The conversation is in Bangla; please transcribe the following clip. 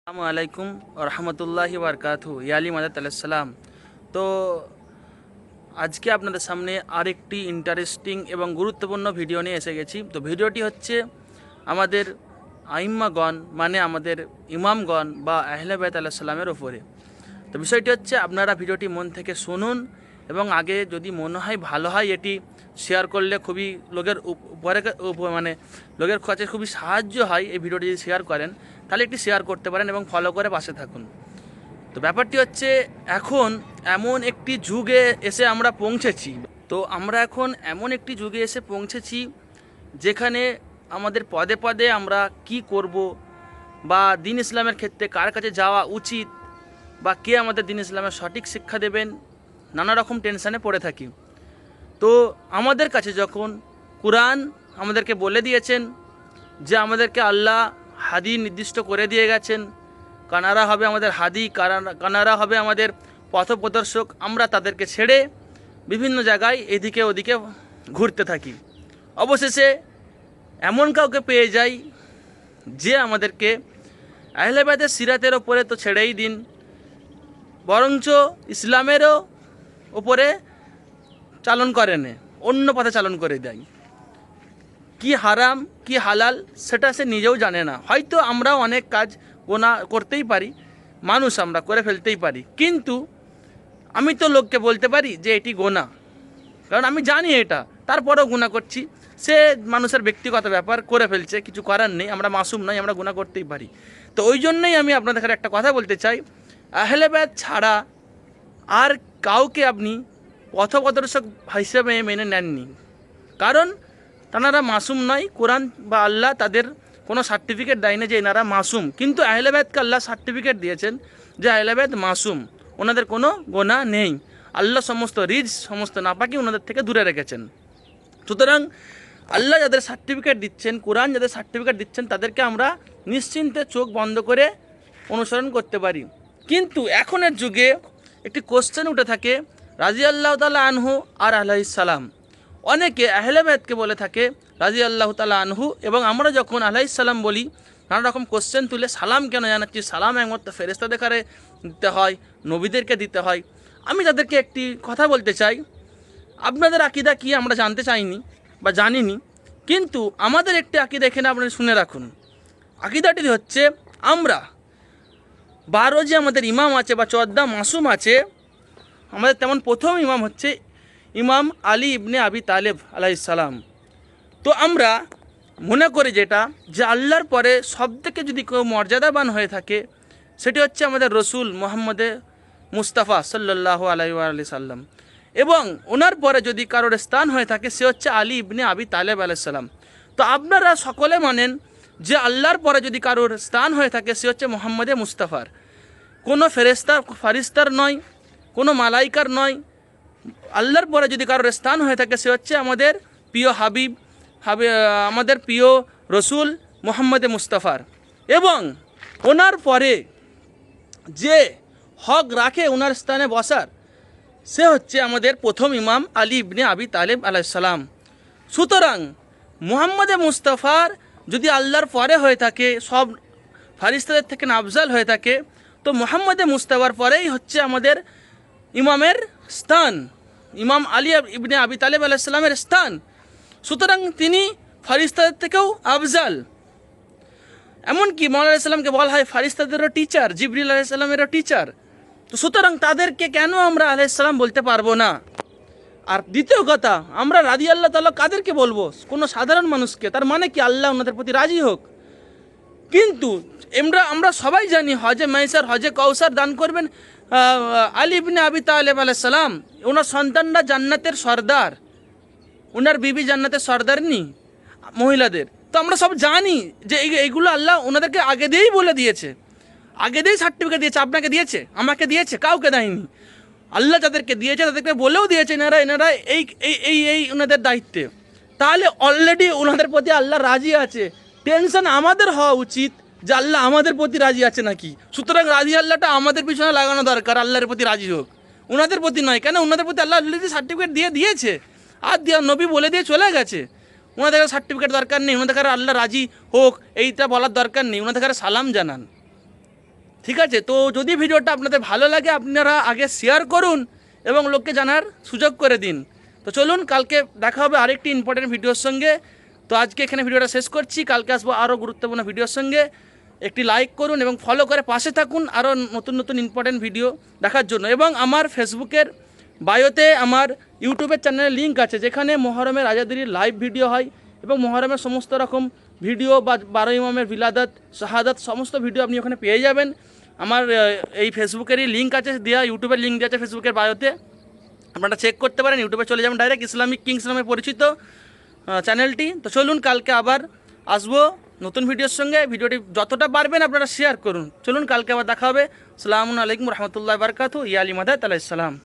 আসসালামু আলাইকুম রহমতুল্লাহি বারকাতহু ইয়ালি মাদাত আলাইসালাম। তো আজকে আপনাদের সামনে আরেকটি ইন্টারেস্টিং এবং গুরুত্বপূর্ণ ভিডিও নিয়ে এসে গেছি। তো ভিডিওটি হচ্ছে আমাদের আইম্মাগণ মানে আমাদের ইমামগণ বা আহলে বাইত আলাইসাল্লামের ওপরে। তো বিষয়টি হচ্ছে আপনারা ভিডিওটি মন থেকে শুনুন এবং আগে যদি মনে হয় ভালো হয় এটি শেয়ার করলে খুবই লোকের উপরে মানে লোকের কাছে খুবই সাহায্য হয়। এই ভিডিওটি যদি শেয়ার করেন তাহলে একটি শেয়ার করতে পারেন এবং ফলো করে পাশে থাকুন। তো ব্যাপারটি হচ্ছে এখন এমন একটি যুগে এসে আমরা পৌঁছেছি। তো আমরা এখন এমন একটি যুগে এসে পৌঁছেছি যেখানে আমাদের পদে পদে আমরা কি করব বা দিন ইসলামের ক্ষেত্রে কার কাছে যাওয়া উচিত বা কে আমাদের দিন ইসলামের সঠিক শিক্ষা দেবেন নানা রকম টেনশানে পড়ে থাকি। তো আমাদের কাছে যখন কুরআন আমাদেরকে বলে দিয়েছেন যে আমাদেরকে আল্লাহ হাদি নির্দিষ্ট করে দিয়ে গেছেন, কানারা হবে আমাদের হাদি, কানারা হবে আমাদের পথপ্রদর্শক, আমরা তাদেরকে ছেড়ে বিভিন্ন জায়গায় এদিকে ওদিকে ঘুরতে থাকি। অবশেষে এমন কাউকে পেয়ে যাই যে আমাদেরকে আহলে বাইতের সিরাতের ওপরে তো ছেড়েই দিন, বরঞ্চ ইসলামেরও ওপরে চালন করে নে, অন্য পথে চালন করে দেয়। কি হারাম কি হালাল সেটা সে নিজেও জানে না। হয়তো আমরাও অনেক কাজ গোনা করতেই পারি, মানুষ আমরা করে ফেলতেই পারি, কিন্তু আমি তো লোককে বলতে পারি যে এটি গোনা, কারণ আমি জানি এটা, তারপরেও গুনাহ করছি। সে মানুষের ব্যক্তিগত ব্যাপার, করে ফেলছে, কিছু করার নেই, আমরা মাসুম নই, আমরা গুনাহ করতেই পারি। তো ওই জন্যই আমি আপনাদের কাছে একটা কথা বলতে চাই, আহলে বাইত ছাড়া আর কাউকে আপনি পথপ্রদর্শক হিসেবে মেনে নেননি, কারণ তারা মাসুম নয়। কোরআন বা আল্লাহ তাদের কোনো সার্টিফিকেট দেয়নি যে এনারা মাসুম, কিন্তু আহলে বাইতকে আল্লাহ সার্টিফিকেট দিয়েছেন যে আহলে বাইত মাসুম, ওনাদের কোনো গোনাহ নেই। আল্লাহ সমস্ত রিজ সমস্ত নাপাকি ওনাদের থেকে দূরে রেখেছেন। সুতরাং আল্লাহ যাদের সার্টিফিকেট দিচ্ছেন, কোরআন যাদের সার্টিফিকেট দিচ্ছেন, তাদেরকে আমরা নিশ্চিন্তে চোখ বন্ধ করে অনুসরণ করতে পারি। কিন্তু এখনের যুগে একটি কোশ্চেন উঠে থাকে, রাদিয়াল্লাহু তাআলা আনহু আর আলাইহিস সালাম। অনেকে আহলে বাইতকে বলে থাকে রাদিয়াল্লাহু তাআলা আনহু, এবং আমরা যখন আলাইহিস সালাম বলি নানা রকম কোশ্চেন তুলে, সালাম কেন জানাচ্ছি, সালাম একমাত্র ফেরেশতাদের দিতে হয়, নবীদেরকে দিতে হয়। আমি তাদেরকে একটি কথা বলতে চাই, আপনাদের আকীদা কি আমরা জানতে চাইনি বা জানিনি, কিন্তু আমাদের একটি আকীদা এখানে আপনারা শুনে রাখুন। আকীদাটি হচ্ছে, আমরা 12 যে আমাদের ইমাম আছে বা 14 মাসুম আছে, আমাদের তেমন প্রথম ইমাম হচ্ছে ইমাম আলী ইবনে আবি তালেব আলাইহিস সালাম। তো আমরা মনে করি যেটা, যে আল্লাহর পরে সবথেকে যদি কেউ মর্যাদাবান হয়ে থাকে সেটি হচ্ছে আমাদের রসুল মুহাম্মদে মুস্তাফা সাল্লাল্লাহু আলাইহি সাল্লাম, এবং ওনার পরে যদি কারোর স্থান হয়ে থাকে সে হচ্ছে আলী ইবনে আবি তালেব আলাইহিস সালাম। তো আপনারা সকলে মানেন যে আল্লাহর পরে যদি কারোর স্থান হয়ে থাকে সে হচ্ছে মুহাম্মদে মুস্তাফার, কোনো ফারিস্তার নয়, কোনো মালাইকার নয়। আল্লাহর পরে যদি কারোর স্থান হয়ে থাকে সে হচ্ছে আমাদের প্রিয় হাবিব, আমাদের প্রিয় রসুল মুহাম্মদে মুস্তাফার। এবং ওনার পরে যে হক রাখে ওনার স্থানে বসার, সে হচ্ছে আমাদের প্রথম ইমাম আলী ইবনে আবি তালেব আলাইহিস সালাম। সুতরাং মুহাম্মদে মুস্তাফার যদি আল্লাহর পরে হয়ে থাকে, সব ফারিস্তাদের থেকে আফজাল হয়ে থাকে, তো মুহাম্মদে মুস্তাফার পরেই হচ্ছে আমাদের ইমামের স্থান, ইমাম আলী ইবনে আবি তালেব আলাইহিস সালামের স্থান। সুতরাং তিনি ফারিস্তাদের থেকেও আফজাল। এমনকি মৌলা আলাইহিস সালামকে বলা হয় ফারিস্তাদেরও টিচার, জিবরিল আলাইহিস সালামেরও টিচার। তো সুতরাং তাদেরকে কেন আমরা আলাইহিস সালাম বলতে পারবো না? আর দ্বিতীয় কথা, আমরা রাদিয়াল্লাহু তাআলা কাদেরকে বলবো? কোনো সাধারণ মানুষকে। তার মানে কি আল্লাহ ওনাদের প্রতি রাজি হোক? কিন্তু আমরা সবাই জানি হজে মাইসার, হজে কৌসার দান করবেন আলী ইবনে আবি তালেব আলাইহিস সালাম। ওনার সন্তানরা জান্নাতের সর্দার, ওনার বিবি জান্নাতের সর্দারনি মহিলাদের। তো আমরা সব জানি যে এইগুলো আল্লাহ ওনাদেরকে আগে দিয়েই বলে দিয়েছে, আগে দিয়েই সার্টিফিকেট দিয়েছে। আপনাকে দিয়েছে, আমাকে দিয়েছে, কাউকে দেয়নি। আল্লাহ যাদেরকে দিয়েছে তাদেরকে বলেও দিয়েছে এনারা এই এই এই এই ওনাদের দায়িত্বে। তাহলে অলরেডি ওনাদের প্রতি আল্লাহ রাজি আছে। টেনশন আমাদের হওয়া উচিত যে আল্লাহ আমাদের প্রতি রাজি আছে নাকি। সুতরাং রাজি আল্লাহটা আমাদের পিছনে লাগানো দরকার, আল্লাহর প্রতি রাজি হোক, ওনাদের প্রতি নয়। কেন? ওনাদের প্রতি আল্লাহ অলরেডি সার্টিফিকেট দিয়েছে, আর নবী বলে দিয়ে চলে গেছে। ওনাদের সার্টিফিকেট দরকার নেই, ওনাদের আল্লাহ রাজি হোক এইটা বলার দরকার নেই, ওনাদের সালাম জানান। ঠিক আছে, তো যদি ভিডিওটা আপনাদের ভালো লাগে আপনারা আগে শেয়ার করুন এবং লোককে জানার সুযোগ করে দিন। তো চলুন, কালকে দেখা হবে আরেকটি ইম্পর্টেন্ট ভিডিওর সঙ্গে। তো আজকে এখানে ভিডিওটা শেষ করছি, কালকে আসবো আরও গুরুত্বপূর্ণ ভিডিওর সঙ্গে। একটি লাইক করুন এবং ফলো করে পাশে থাকুন আরও নতুন নতুন ইম্পর্টেন্ট ভিডিও দেখার জন্য। এবং আমার ফেসবুকের বায়োতে আমার ইউটিউবের চ্যানেলের লিঙ্ক আছে, যেখানে মহরমের আজাদির লাইভ ভিডিও হয় এবং মহরমের সমস্ত রকম ভিডিও বা 12 ইমামের বিলাদাত শাহাদাত সমস্ত ভিডিও আপনি ওখানে পেয়ে যাবেন। আমার এই ফেসবুকেরই লিঙ্ক আছে দেওয়া, ইউটিউবের লিঙ্ক দেওয়া আছে ফেসবুকের বায়োতে, আপনারা চেক করতে পারেন। ইউটিউবে চলে যাবেন ডাইরেক্ট, ইসলামিক কিংস নামে পরিচিত চ্যানেলটি। তো চলুন, কালকে আবার আসবো নতুন ভিডিওর সঙ্গে। ভিডিওটি যতটা পারবেন আপনারা শেয়ার করুন। চলুন, কালকে আবার দেখা হবে। আসসালামু আলাইকুম রহমতুল্লাহ বারকাতু। ইয়ালি মাদাত আলাইহিস সালাম।